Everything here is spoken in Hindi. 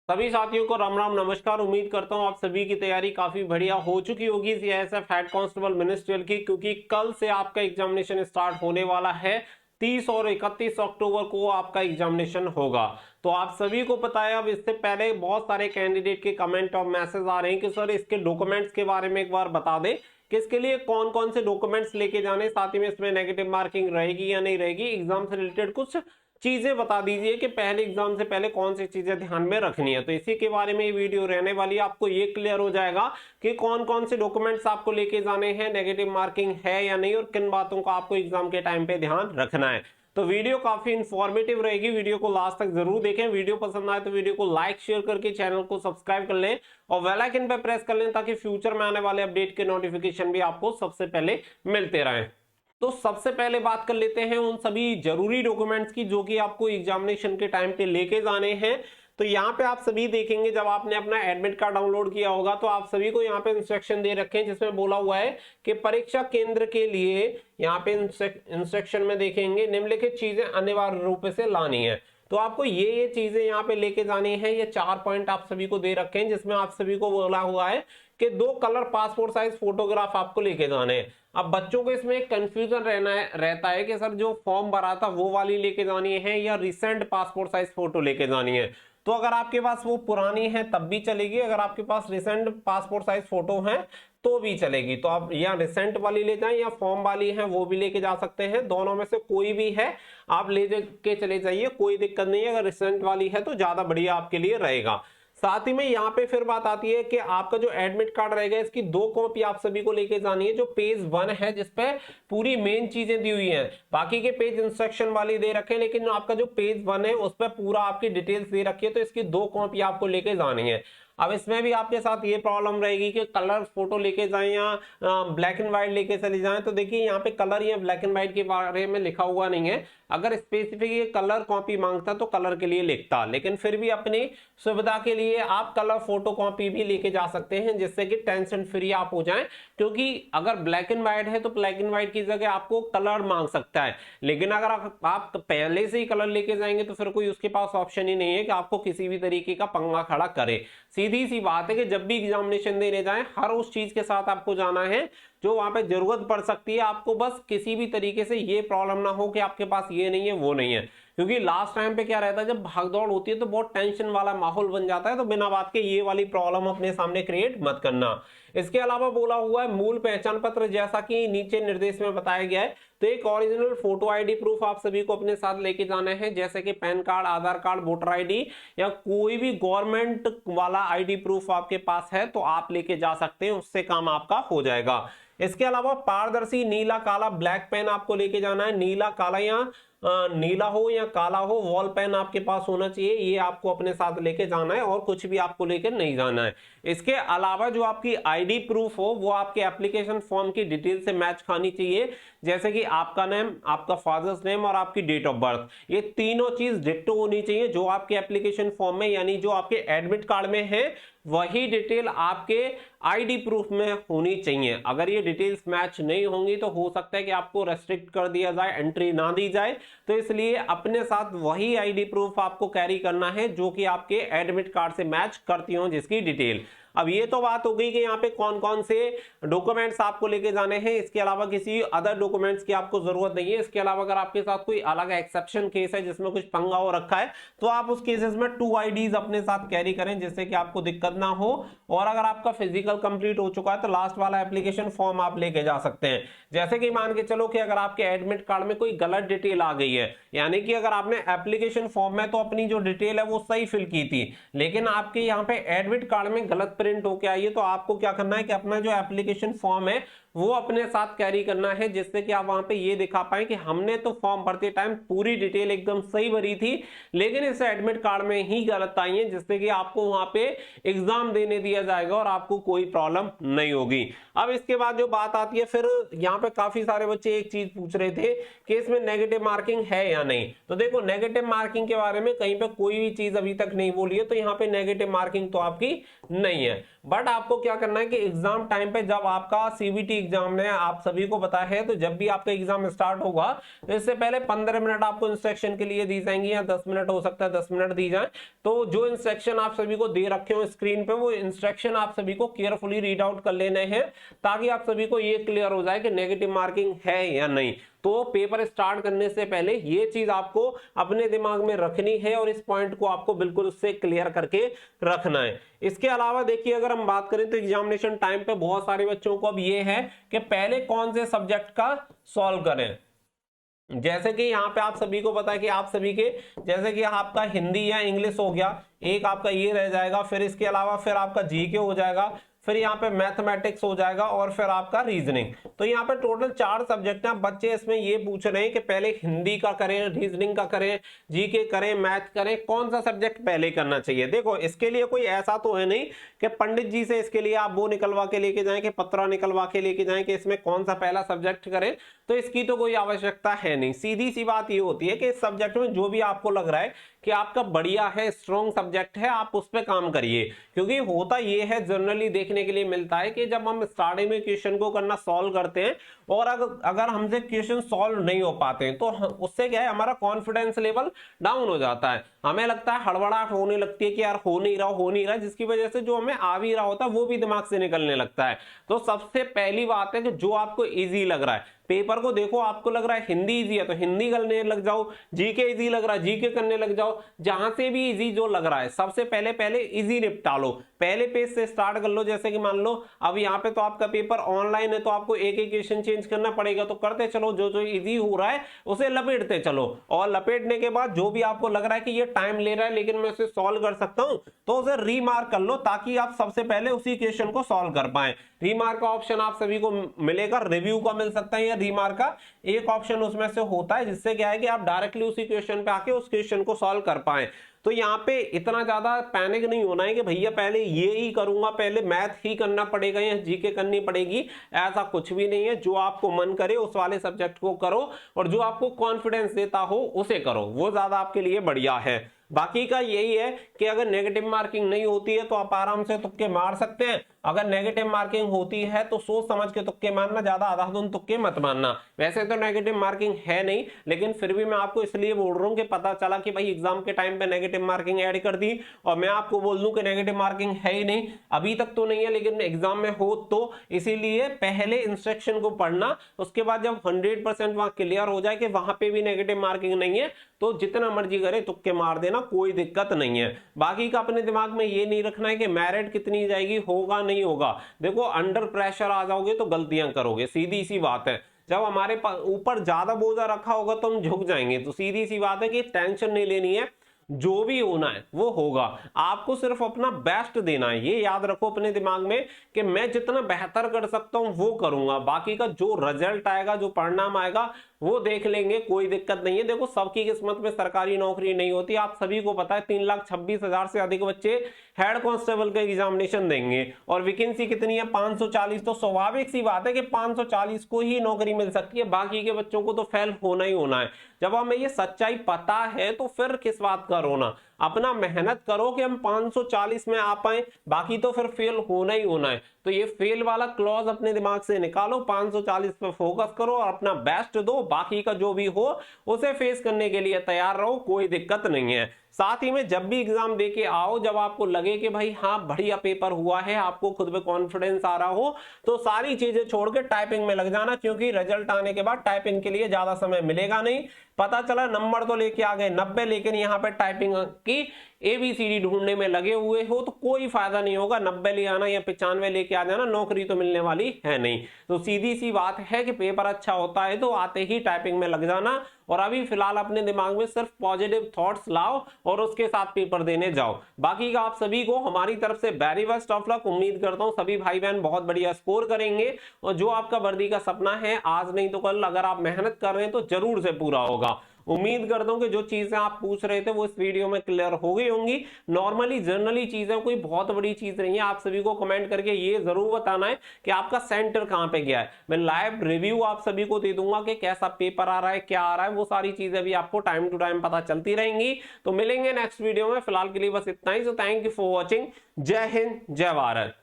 सभी साथियों को राम राम नमस्कार। उम्मीद करता हूं आप सभी की तैयारी काफी बढ़िया हो चुकी होगी सीआईएसएफ हेड कांस्टेबल मिनिस्ट्रियल की, क्योंकि कल से आपका एग्जामिनेशन स्टार्ट होने वाला है। 30 और 31 अक्टूबर को आपका एग्जामिनेशन होगा। तो आप सभी को पता है, अब इससे पहले बहुत सारे कैंडिडेट के कमेंट और मैसेज आ रहे हैं कि सर इसके डॉक्यूमेंट्स के बारे में एक बार बता दें कि इसके लिए कौन कौन से डॉक्यूमेंट्स लेके जाने, साथ ही में इसमें नेगेटिव मार्किंग रहेगी या नहीं रहेगी, एग्जाम से रिलेटेड कुछ चीजें बता दीजिए कि पहले एग्जाम से पहले कौन सी चीजें ध्यान में रखनी है। तो इसी के बारे में ये वीडियो रहने वाली है। आपको ये क्लियर हो जाएगा कि कौन कौन से डॉक्यूमेंट्स आपको लेके जाने हैं, नेगेटिव मार्किंग है या नहीं, और किन बातों का आपको एग्जाम के टाइम पे ध्यान रखना है। तो वीडियो काफी इंफॉर्मेटिव रहेगी, वीडियो को लास्ट तक जरूर देखें। वीडियो पसंद आए तो वीडियो को लाइक शेयर करके चैनल को सब्सक्राइब कर लें और बेल आइकन पे प्रेस कर लें, ताकि फ्यूचर में आने वाले अपडेट के नोटिफिकेशन भी आपको सबसे पहले मिलते रहें। तो सबसे पहले बात कर लेते हैं उन सभी जरूरी डॉक्यूमेंट्स की जो कि आपको एग्जामिनेशन के टाइम पे लेके जाने हैं। तो यहाँ पे आप सभी देखेंगे, जब आपने अपना एडमिट कार्ड डाउनलोड किया होगा तो आप सभी को यहाँ पे इंस्ट्रक्शन दे रखे हैं, जिसमें बोला हुआ है कि परीक्षा केंद्र के लिए यहाँ पे इंस्ट्रक्शन में देखेंगे निम्नलिखित चीजें अनिवार्य रूप से लानी है। तो आपको ये चीजें यहाँ पे लेके जानी है। ये 4 पॉइंट आप सभी को दे रखे हैं, जिसमें आप सभी को बोला हुआ है कि 2 कलर पासपोर्ट साइज फोटोग्राफ आपको लेके जाने हैं। अब बच्चों को इसमें एक कंफ्यूजन रहता है कि सर जो फॉर्म भरा था वो वाली लेके जानी है या रिसेंट पासपोर्ट साइज फोटो लेके जानी है। तो अगर आपके पास वो पुरानी है तब भी चलेगी, अगर आपके पास रिसेंट पासपोर्ट साइज फोटो है तो भी चलेगी। तो आप या रिसेंट वाली ले जाएं या फॉर्म वाली है वो भी लेके जा सकते हैं। दोनों में से कोई भी है आप ले के चले जाइए, कोई दिक्कत नहीं है। अगर रिसेंट वाली है तो ज्यादा बढ़िया आपके लिए रहेगा। साथ ही में यहाँ पे फिर बात आती है कि आपका जो एडमिट कार्ड रहेगा इसकी 2 कॉपी आप सभी को लेके जानी है। जो पेज 1 है जिसपे पूरी मेन चीजें दी हुई हैं, बाकी के पेज इंस्ट्रक्शन वाली दे रखे हैं, लेकिन आपका जो पेज 1 है उस पर पूरा आपकी डिटेल्स दे रखी है। तो इसकी 2 कॉपी आपको लेके जानी है। अब इसमें भी आपके साथ ये प्रॉब्लम रहेगी कि कलर फोटो लेके जाएं या ब्लैक एंड व्हाइट लेके चले जाएं। तो देखिए यहाँ पे कलर या ब्लैक एंड व्हाइट के बारे में लिखा हुआ नहीं है। अगर स्पेसिफिक कलर कॉपी मांगता तो कलर के लिए लिखता, लेकिन फिर भी अपनी सुविधा के लिए आप कलर फोटो कॉपी भी लेके जा सकते हैं, जिससे कि टेंशन फ्री आप हो जाएं। क्योंकि अगर ब्लैक एंड व्हाइट है तो ब्लैक एंड व्हाइट की जगह आपको कलर मांग सकता है, लेकिन अगर आप पहले से ही कलर लेके जाएंगे तो फिर कोई उसके पास ऑप्शन ही नहीं है कि आपको किसी भी तरीके का पंगा खड़ा करे। सीधी सी बात है कि जब भी एग्जामिनेशन देने जाएं हर उस चीज के साथ आपको जाना है जो वहां पे जरूरत पड़ सकती है। आपको बस किसी भी तरीके से ये प्रॉब्लम ना हो कि आपके पास ये नहीं है वो नहीं है, क्योंकि लास्ट टाइम पे क्या रहता है जब भागदौड़ होती है तो बहुत टेंशन वाला माहौल बन जाता है। तो बिना बात के ये वाली प्रॉब्लम अपने सामने क्रिएट मत करना। इसके अलावा बोला हुआ है मूल पहचान पत्र, जैसा कि नीचे निर्देश में बताया गया है। तो एक ओरिजिनल फोटो आईडी प्रूफ आप सभी को अपने साथ लेके जाना है, जैसे कि पैन कार्ड, आधार कार्ड, वोटर आईडी या कोई भी गवर्नमेंट वाला आईडी प्रूफ आपके पास है तो आप लेके जा सकते हैं, उससे काम आपका हो जाएगा। इसके अलावा पारदर्शी नीला काला ब्लैक पेन आपको लेके जाना है। नीला काला या नीला हो या काला हो, वॉल पेन आपके पास होना चाहिए। ये आपको अपने साथ लेके जाना है और कुछ भी आपको लेके नहीं जाना है। इसके अलावा जो आपकी आईडी प्रूफ हो वो आपके एप्लीकेशन फॉर्म की डिटेल से मैच खानी चाहिए, जैसे कि आपका नेम, आपका फादर्स नेम और आपकी डेट ऑफ बर्थ। ये तीनों चीज डिट्टो होनी चाहिए जो आपके एप्लीकेशन फॉर्म में, यानी जो आपके एडमिट कार्ड में है वही डिटेल आपके आईडी प्रूफ में होनी चाहिए। अगर ये डिटेल्स मैच नहीं होंगी तो हो सकता है कि आपको रेस्ट्रिक्ट कर दिया जाए, एंट्री ना दी जाए। तो इसलिए अपने साथ वही आईडी प्रूफ आपको कैरी करना है जो कि आपके एडमिट कार्ड से मैच करती हो, जिसकी डिटेल। अब ये तो बात हो गई कि यहाँ पे कौन कौन से डॉक्यूमेंट्स आपको लेके जाने हैं। इसके अलावा किसी अदर डॉक्यूमेंट्स की आपको जरूरत नहीं है। इसके अलावा अगर आपके साथ कोई अलग एक्सेप्शन केस है जिसमें कुछ पंगा हो रखा है तो आप उस केसेस में 2 आईडीज अपने साथ कैरी करें, जिससे कि आपको दिक्कत ना हो। और अगर आपका फिजिकल कंप्लीट हो चुका है तो लास्ट वाला एप्लीकेशन फॉर्म आप लेके जा सकते हैं। जैसे कि मान के चलो कि अगर आपके एडमिट कार्ड में कोई गलत डिटेल आ गई है, यानी कि अगर आपने एप्लीकेशन फॉर्म में तो अपनी जो डिटेल है वो सही फिल की थी, लेकिन आपके यहाँ पे एडमिट कार्ड में गलत प्रिंट होके आई है, तो आपको क्या करना है कि अपना जो एप्लीकेशन फॉर्म है वो अपने साथ कैरी करना है, जिससे कि आप वहां पे ये दिखा पाए कि हमने तो फॉर्म भरते टाइम पूरी डिटेल एकदम सही भरी थी, लेकिन इस एडमिट कार्ड में ही गलत आई है, जिससे कि आपको वहां पे एग्जाम देने दिया जाएगा और आपको कोई प्रॉब्लम नहीं होगी। अब इसके बाद जो बात आती है, फिर यहाँ पे काफी सारे बच्चे एक चीज पूछ रहे थे कि इसमें नेगेटिव मार्किंग है या नहीं। तो देखो, नेगेटिव मार्किंग के बारे में कहीं पे कोई भी चीज अभी तक नहीं बोली है, तो यहाँ पे नेगेटिव मार्किंग तो आपकी नहीं है। है। बट आपको क्या करना है कि एग्जाम टाइम पे जब आपका सीबीटी एग्जाम है, आप सभी को पता है, तो जब भी आपका एग्जाम स्टार्ट होगा तो इससे पहले 15 मिनट आपको इंस्ट्रक्शन के लिए दी जाएंगी, या 10 मिनट हो सकता है 10 मिनट दी जाए। तो जो इंस्ट्रक्शन आप सभी को दे रखे हो स्क्रीन पे, वो इंस्ट्रक्शन आप सभी को केयरफुली रीड आउट कर लेने हैं, ताकि आप सभी को ये क्लियर हो जाए कि नेगेटिव मार्किंग है या नहीं। तो पेपर स्टार्ट करने से पहले ये चीज आपको अपने दिमाग में रखनी है और इस पॉइंट को आपको बिल्कुल उससे क्लियर करके रखना है। इसके अलावा देखिए, अगर हम बात करें तो एग्जामिनेशन टाइम पे बहुत सारे बच्चों को अब ये है कि पहले कौन से सब्जेक्ट का सॉल्व करें। जैसे कि यहाँ पे आप सभी को पता है कि आप सभी के, जैसे कि आपका हिंदी या इंग्लिश हो गया, एक आपका ये रह जाएगा, फिर इसके अलावा फिर आपका जीके हो जाएगा, फिर यहाँ पे मैथमेटिक्स हो जाएगा, और फिर आपका रीजनिंग। तो यहाँ पे टोटल 4 सब्जेक्ट हैं। बच्चे इसमें ये पूछ रहे हैं कि पहले हिंदी का करें, रीजनिंग का करें, जीके करें, मैथ करें, कौन सा सब्जेक्ट पहले करना चाहिए। देखो, इसके लिए कोई ऐसा तो है नहीं कि पंडित जी से इसके लिए आप वो निकलवा के लेके जाएं, कि पत्रा निकलवा के लेके जाएं कि इसमें कौन सा पहला सब्जेक्ट करें। तो इसकी तो कोई आवश्यकता है नहीं। सीधी सी बात ये होती है कि इस सब्जेक्ट में जो भी आपको लग रहा है कि आपका बढ़िया है, स्ट्रॉन्ग सब्जेक्ट है, आप उस पर काम करिए। क्योंकि होता ये है, जनरली देखने के लिए मिलता है कि जब हम स्टार्टिंग में क्वेश्चन को करना सॉल्व करते हैं और अगर हमसे क्वेश्चन सॉल्व नहीं हो पाते हैं, तो उससे क्या है, हमारा कॉन्फिडेंस लेवल डाउन हो जाता है। हमें लगता है, हड़बड़ाहट होने लगती है कि यार हो नहीं रहा, जिसकी वजह से जो हमें आ भी रहा होता है वो भी दिमाग से निकलने लगता है। तो सबसे पहली बात है कि जो आपको इजी लग रहा है, पेपर को देखो, आपको लग रहा है हिंदी इजी है तो हिंदी करने लग जाओ, जीके इजी लग रहा है जीके करने लग जाओ। जहां से भी इजी जो लग रहा है, सबसे पहले इजी निपटा लो, पहले पेज से स्टार्ट कर लो। जैसे कि मान लो अब यहाँ पे तो आपका पेपर ऑनलाइन है, तो आपको एक एक क्वेश्चन चेंज करना पड़ेगा, तो करते चलो, जो जो इजी हो रहा है उसे लपेटते चलो, और लपेटने के बाद जो भी आपको लग रहा है कि ये टाइम ले रहा है लेकिन मैं उसे सॉल्व कर सकता हूं, तो उसे रीमार्क कर लो, ताकि आप सबसे पहले उसी क्वेश्चन को सॉल्व कर पाए। रीमार्क का ऑप्शन आप सभी को मिलेगा, रिव्यू का मिल सकता है या रीमार्क का एक ऑप्शन उसमें से होता है, जिससे क्या है कि आप डायरेक्टली उसी क्वेश्चन पे आके उस क्वेश्चन को सॉल्व कर पाए। तो यहाँ पे इतना ज्यादा पैनिक नहीं होना है कि भैया पहले ये ही करूंगा, पहले मैथ ही करना पड़ेगा या जीके करनी पड़ेगी, ऐसा कुछ भी नहीं है। जो आपको मन करे उस वाले सब्जेक्ट को करो, और जो आपको कॉन्फिडेंस देता हो उसे करो, वो ज्यादा आपके लिए बढ़िया है। बाकी का यही है कि अगर नेगेटिव मार्किंग नहीं होती है तो आप आराम से तुक्के मार सकते हैं, अगर नेगेटिव मार्किंग होती है तो सोच समझ के तुक्के मारना, ज्यादा आधाधुन तुक्के मत मारना। वैसे तो नेगेटिव मार्किंग है नहीं, लेकिन फिर भी मैं आपको इसलिए बोल रहा हूं कि पता चला कि भाई एग्जाम के टाइम पे नेगेटिव मार्किंग ऐड कर दी, और मैं आपको बोल दूं कि नेगेटिव मार्किंग है ही नहीं, अभी तक तो नहीं है, लेकिन एग्जाम में हो तो। इसीलिए पहले इंस्ट्रक्शन को पढ़ना, उसके बाद जब 100% वहां क्लियर हो जाए कि वहां पे भी नेगेटिव मार्किंग नहीं है, तो जितना मर्जी करे तुक्के मार देना, कोई दिक्कत नहीं है। बाकी का अपने दिमाग में ये नहीं रखना है कि मेरिट कितनी जाएगी, होगा नहीं होगा। देखो, अंडर प्रेशर आ जाओगे तो गलतियां करोगे, सीधी सी बात है। जब हमारे ऊपर ज्यादा बोझा रखा होगा तो हम झुक जाएंगे। तो सीधी सी बात है कि टेंशन नहीं लेनी है, जो भी होना है वो होगा, आपको सिर्फ अपना बेस्ट देना है। ये याद रखो अपने दिमाग में कि मैं जितना बेहतर कर सकता हूं वो करूंगा, बाकी का जो रिजल्ट आएगा, जो परिणाम आएगा वो देख लेंगे, कोई दिक्कत नहीं है। देखो, सबकी किस्मत में सरकारी नौकरी नहीं होती, आप सभी को पता है। 3,26,000 से अधिक बच्चे हेड कांस्टेबल का एग्जामिनेशन देंगे, और वैकेंसी कितनी है, 540। तो स्वाभाविक सी बात है कि 540 को ही नौकरी मिल सकती है, बाकी के बच्चों को तो फेल होना ही होना है। जब हमें ये सच्चाई पता है तो फिर किस बात का रोना, अपना मेहनत करो कि हम 540 में आ पाए, बाकी तो फिर फेल होना ही होना है। तो ये फेल वाला क्लॉज अपने दिमाग से निकालो, 540 पे फोकस करो और अपना बेस्ट दो, बाकी का जो भी हो उसे फेस करने के लिए तैयार रहो, कोई दिक्कत नहीं है। साथ ही में जब भी एग्जाम देके आओ, जब आपको लगे कि भाई हाँ बढ़िया पेपर हुआ है, आपको खुद पे कॉन्फिडेंस आ रहा हो, तो सारी चीजें छोड़ के टाइपिंग में लग जाना, क्योंकि रिजल्ट आने के बाद टाइपिंग के लिए ज्यादा समय मिलेगा नहीं। पता चला नंबर तो लेके आ गए 90, लेकिन यहाँ पे टाइपिंग की ABCD ढूंढने में लगे हुए हो तो कोई फायदा नहीं होगा। 90 ले आना या 95 लेके आ जाना, नौकरी तो मिलने वाली है नहीं। तो सीधी सी बात है कि पेपर अच्छा होता है तो आते ही टाइपिंग में लग जाना, और अभी फिलहाल अपने दिमाग में सिर्फ पॉजिटिव थॉट्स लाओ और उसके साथ पेपर देने जाओ। बाकी का आप सभी को हमारी तरफ से वेरी बेस्ट ऑफ लक। उम्मीद करता हूं सभी भाई बहन बहुत बढ़िया स्कोर करेंगे, और जो आपका वर्दी का सपना है आज नहीं तो कल, अगर आप मेहनत कर रहे हैं तो जरूर से पूरा होगा। उम्मीद करता हूं कि जो चीजें आप पूछ रहे थे वो इस वीडियो में क्लियर हो गई होंगी। नॉर्मली जनरली चीजें कोई बहुत बड़ी चीज नहीं है। आप सभी को कमेंट करके ये जरूर बताना है कि आपका सेंटर कहां पे गया है। मैं लाइव रिव्यू आप सभी को दे दूंगा कि कैसा पेपर आ रहा है, क्या आ रहा है, वो सारी चीजें भी आपको टाइम टू टाइम पता चलती रहेंगी। तो मिलेंगे नेक्स्ट वीडियो में, फिलहाल के लिए बस इतना ही। So thank you for watching. जय हिंद, जय भारत।